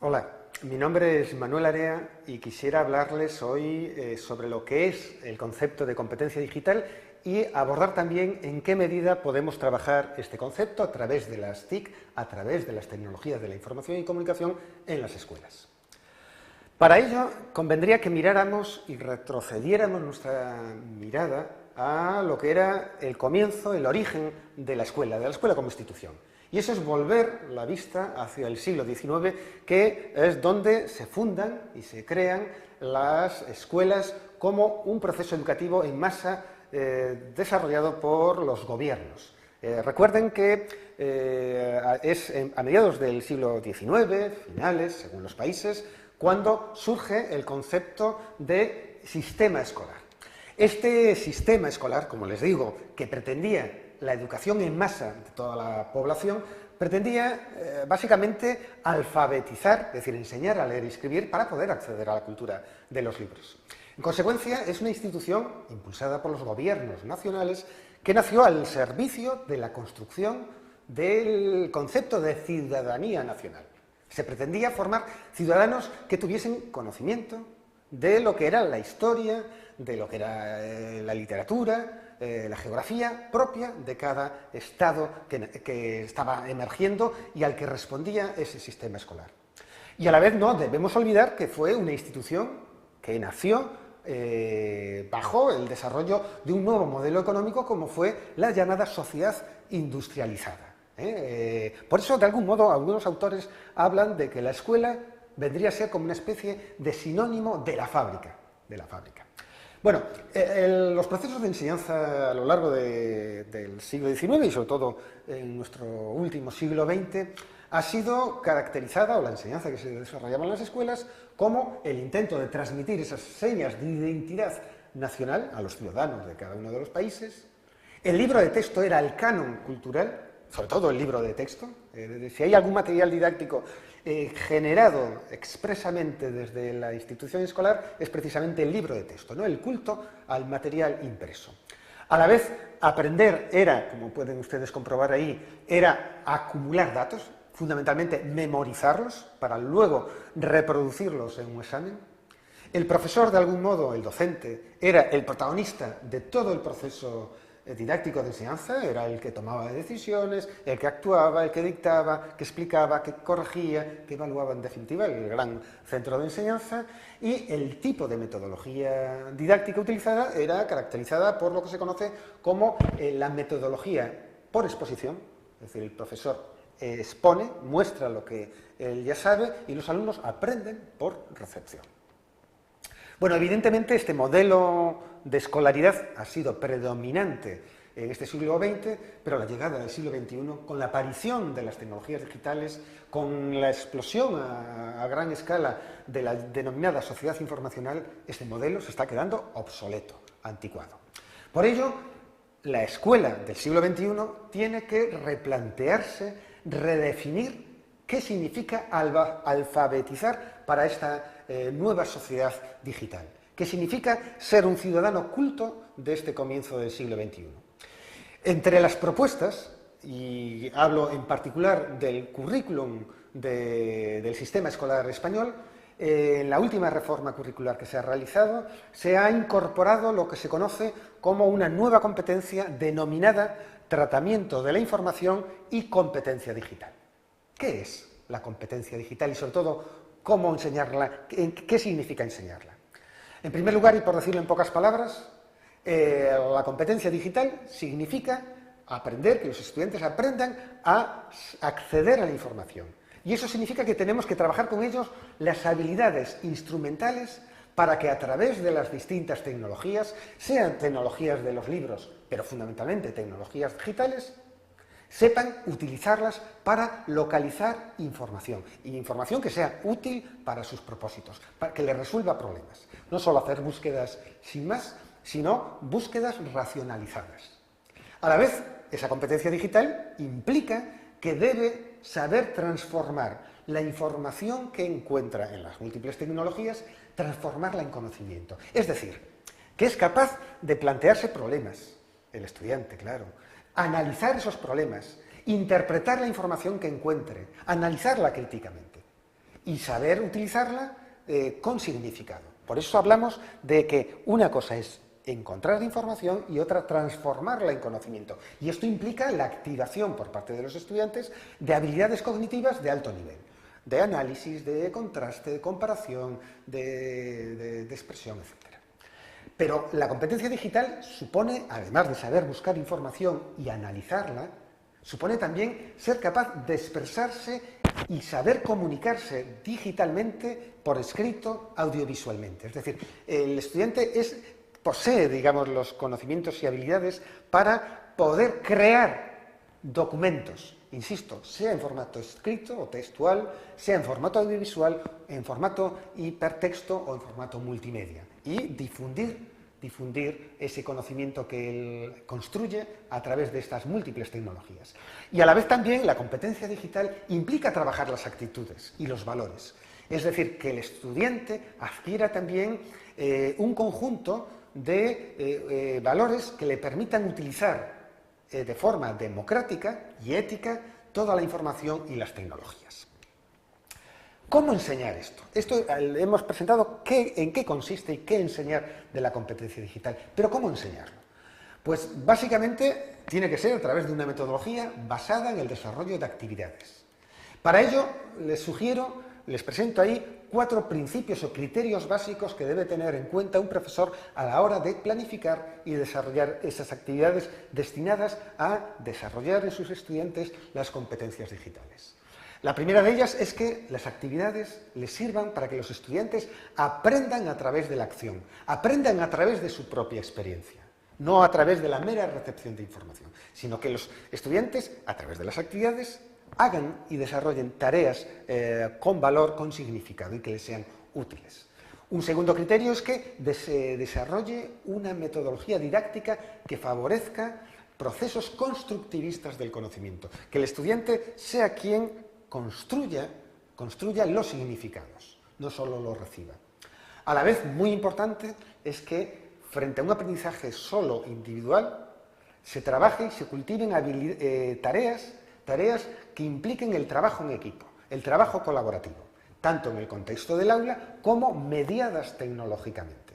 Hola, mi nombre es Manuel Area y quisiera hablarles hoy sobre lo que es el concepto de competencia digital y abordar también en qué medida podemos trabajar este concepto a través de las TIC, a través de las tecnologías de la información y comunicación en las escuelas. Para ello, convendría que miráramos y retrocediéramos nuestra mirada a lo que era el comienzo, el origen de la escuela como institución. Y eso es volver la vista hacia el siglo XIX, que es donde se fundan y se crean las escuelas como un proceso educativo en masa desarrollado por los gobiernos. Recuerden que es a mediados del siglo XIX, finales, según los países, cuando surge el concepto de sistema escolar. Este sistema escolar, como les digo, que pretendía la educación en masa de toda la población, pretendía básicamente alfabetizar, es decir, enseñar a leer y escribir para poder acceder a la cultura de los libros. En consecuencia, es una institución impulsada por los gobiernos nacionales que nació al servicio de la construcción del concepto de ciudadanía nacional. Se pretendía formar ciudadanos que tuviesen conocimiento de lo que era la historia, de lo que era la literatura, la geografía propia de cada estado que estaba emergiendo y al que respondía ese sistema escolar. Y a la vez no debemos olvidar que fue una institución que nació bajo el desarrollo de un nuevo modelo económico como fue la llamada sociedad industrializada. Por eso, de algún modo, algunos autores hablan de que la escuela vendría a ser como una especie de sinónimo de la fábrica. Bueno, los procesos de enseñanza a lo largo del siglo XIX y sobre todo en nuestro último siglo XX ha sido caracterizada, o la enseñanza que se desarrollaba en las escuelas, como el intento de transmitir esas señas de identidad nacional a los ciudadanos de cada uno de los países. El libro de texto era el canon cultural, sobre todo el libro de texto. Si hay algún material didáctico generado expresamente desde la institución escolar, es precisamente el libro de texto, ¿no? El culto al material impreso. A la vez, aprender era, como pueden ustedes comprobar ahí, era acumular datos, fundamentalmente memorizarlos, para luego reproducirlos en un examen. El profesor, de algún modo, el docente, era el protagonista de todo el proceso didáctico de enseñanza, era el que tomaba decisiones, el que actuaba, el que dictaba, que explicaba, que corregía, que evaluaba, en definitiva, el gran centro de enseñanza, y el tipo de metodología didáctica utilizada era caracterizada por lo que se conoce como la metodología por exposición, es decir, el profesor expone, muestra lo que él ya sabe y los alumnos aprenden por recepción. Bueno, evidentemente este modelo de escolaridad ha sido predominante en este siglo XX, pero a la llegada del siglo XXI, con la aparición de las tecnologías digitales, con la explosión a gran escala de la denominada sociedad informacional, este modelo se está quedando obsoleto, anticuado. Por ello, la escuela del siglo XXI tiene que replantearse, redefinir qué significa alfabetizar para esta nueva sociedad digital. ¿Qué significa ser un ciudadano culto de este comienzo del siglo XXI? Entre las propuestas, y hablo en particular del currículum del sistema escolar español, en la última reforma curricular que se ha realizado, se ha incorporado lo que se conoce como una nueva competencia denominada tratamiento de la información y competencia digital. ¿Qué es la competencia digital y, sobre todo, cómo enseñarla? ¿Qué significa enseñarla? En primer lugar, y por decirlo en pocas palabras, la competencia digital significa aprender, que los estudiantes aprendan a acceder a la información. Y eso significa que tenemos que trabajar con ellos las habilidades instrumentales para que a través de las distintas tecnologías, sean tecnologías de los libros, pero fundamentalmente tecnologías digitales, sepan utilizarlas para localizar información, y información que sea útil para sus propósitos, para que les resuelva problemas. No solo hacer búsquedas sin más, sino búsquedas racionalizadas. A la vez, esa competencia digital implica que debe saber transformar la información que encuentra en las múltiples tecnologías, transformarla en conocimiento. Es decir, que es capaz de plantearse problemas, el estudiante, claro, analizar esos problemas, interpretar la información que encuentre, analizarla críticamente. y saber utilizarla con significado. Por eso hablamos de que una cosa es encontrar información y otra transformarla en conocimiento. Y esto implica la activación por parte de los estudiantes de habilidades cognitivas de alto nivel, de análisis, de contraste, de comparación, de expresión, etc. Pero la competencia digital supone, además de saber buscar información y analizarla, supone también ser capaz de expresarse y saber comunicarse digitalmente, por escrito, audiovisualmente. Es decir, el estudiante posee, digamos, los conocimientos y habilidades para poder crear documentos, insisto, sea en formato escrito o textual, sea en formato audiovisual, en formato hipertexto o en formato multimedia, y difundir ese conocimiento que él construye a través de estas múltiples tecnologías. Y a la vez también la competencia digital implica trabajar las actitudes y los valores. Es decir, que el estudiante adquiera también un conjunto de valores que le permitan utilizar de forma democrática y ética toda la información y las tecnologías. ¿Cómo enseñar esto? Hemos presentado en qué consiste y qué enseñar de la competencia digital, pero ¿cómo enseñarlo? Pues básicamente tiene que ser a través de una metodología basada en el desarrollo de actividades. Para ello les presento ahí 4 principios o criterios básicos que debe tener en cuenta un profesor a la hora de planificar y desarrollar esas actividades destinadas a desarrollar en sus estudiantes las competencias digitales. La primera de ellas es que las actividades les sirvan para que los estudiantes aprendan a través de la acción, aprendan a través de su propia experiencia, no a través de la mera recepción de información, sino que los estudiantes, a través de las actividades, hagan y desarrollen tareas con valor, con significado y que les sean útiles. Un segundo criterio es que se desarrolle una metodología didáctica que favorezca procesos constructivistas del conocimiento, que el estudiante sea quien construya los significados, no solo los reciba. A la vez, muy importante es que frente a un aprendizaje solo individual, se trabaje y se cultiven tareas que impliquen el trabajo en equipo, el trabajo colaborativo, tanto en el contexto del aula como mediadas tecnológicamente.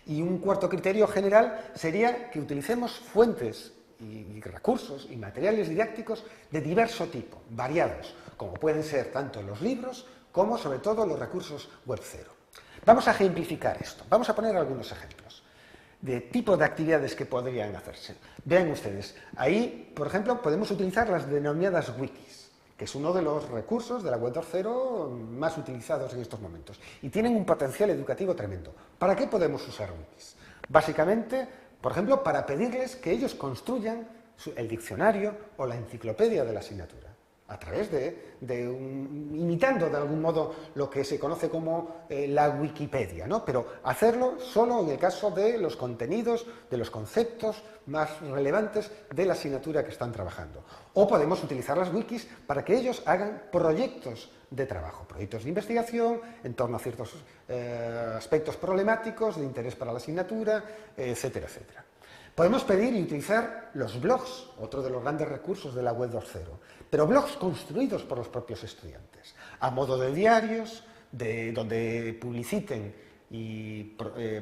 Y un cuarto criterio general sería que utilicemos fuentes y recursos y materiales didácticos de diverso tipo, variados, como pueden ser tanto los libros como, sobre todo, los recursos web 0. Vamos a ejemplificar esto. Vamos a poner algunos ejemplos de tipo de actividades que podrían hacerse. Vean ustedes, ahí, por ejemplo, podemos utilizar las denominadas wikis, que es uno de los recursos de la web 2.0 más utilizados en estos momentos, y tienen un potencial educativo tremendo. ¿Para qué podemos usar wikis? Básicamente, por ejemplo, para pedirles que ellos construyan el diccionario o la enciclopedia de la asignatura, a través imitando de algún modo lo que se conoce como la Wikipedia, ¿no? Pero hacerlo solo en el caso de los contenidos, de los conceptos más relevantes de la asignatura que están trabajando. O podemos utilizar las wikis para que ellos hagan proyectos de trabajo, proyectos de investigación en torno a ciertos aspectos problemáticos de interés para la asignatura, etcétera, etcétera. Podemos pedir y utilizar los blogs, otro de los grandes recursos de la web 2.0, pero blogs construidos por los propios estudiantes, a modo de diarios, donde publiciten y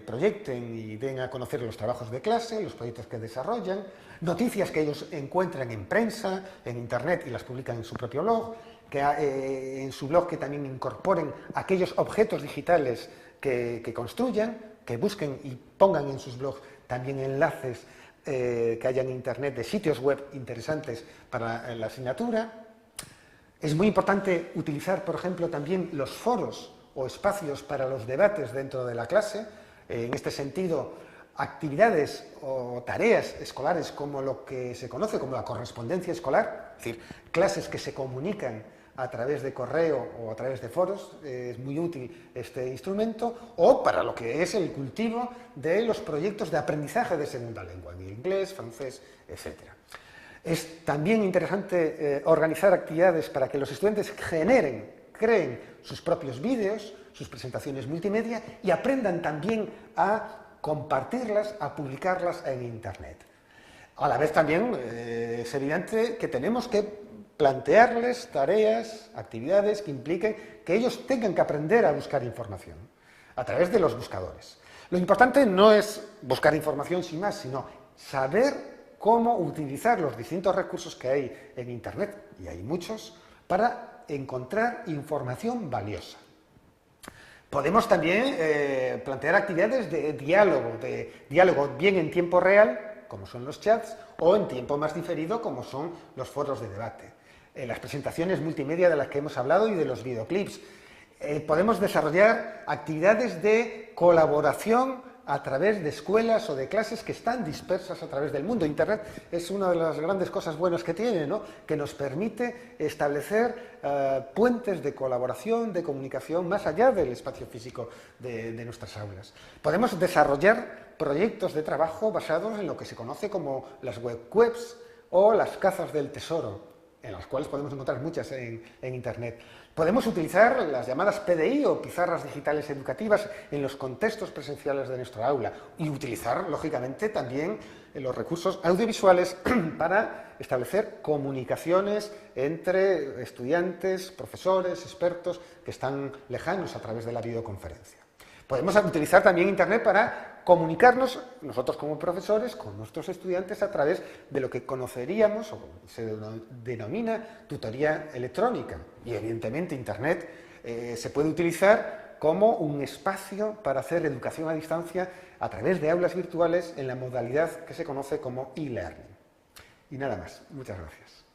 proyecten y den a conocer los trabajos de clase, los proyectos que desarrollan, noticias que ellos encuentran en prensa, en internet y las publican en su propio blog, que en su blog que también incorporen aquellos objetos digitales que construyan, que busquen y pongan en sus blogs también enlaces que haya en internet de sitios web interesantes para la asignatura. Es muy importante utilizar, por ejemplo, también los foros o espacios para los debates dentro de la clase. En este sentido, actividades o tareas escolares como lo que se conoce como la correspondencia escolar, es decir, clases que se comunican a través de correo o a través de foros, es muy útil este instrumento, o para lo que es el cultivo de los proyectos de aprendizaje de segunda lengua, en inglés, francés, etc. Es también interesante organizar actividades para que los estudiantes creen sus propios vídeos, sus presentaciones multimedia y aprendan también a compartirlas, a publicarlas en internet. A la vez también es evidente que tenemos que plantearles tareas, actividades que impliquen que ellos tengan que aprender a buscar información a través de los buscadores. Lo importante no es buscar información sin más, sino saber cómo utilizar los distintos recursos que hay en Internet, y hay muchos, para encontrar información valiosa. Podemos también plantear actividades de diálogo bien en tiempo real, como son los chats, o en tiempo más diferido, como son los foros de debate. Las presentaciones multimedia de las que hemos hablado y de los videoclips. Podemos desarrollar actividades de colaboración a través de escuelas o de clases que están dispersas a través del mundo. Internet es una de las grandes cosas buenas que tiene, ¿no? Que nos permite establecer puentes de colaboración, de comunicación, más allá del espacio físico de nuestras aulas. Podemos desarrollar proyectos de trabajo basados en lo que se conoce como las webs o las cazas del tesoro, en las cuales podemos encontrar muchas en Internet. Podemos utilizar las llamadas PDI o pizarras digitales educativas en los contextos presenciales de nuestra aula y utilizar, lógicamente, también los recursos audiovisuales para establecer comunicaciones entre estudiantes, profesores, expertos que están lejanos a través de la videoconferencia. Podemos utilizar también Internet para comunicarnos, nosotros como profesores, con nuestros estudiantes a través de lo que conoceríamos o se denomina tutoría electrónica. Y evidentemente Internet se puede utilizar como un espacio para hacer educación a distancia a través de aulas virtuales en la modalidad que se conoce como e-learning. Y nada más. Muchas gracias.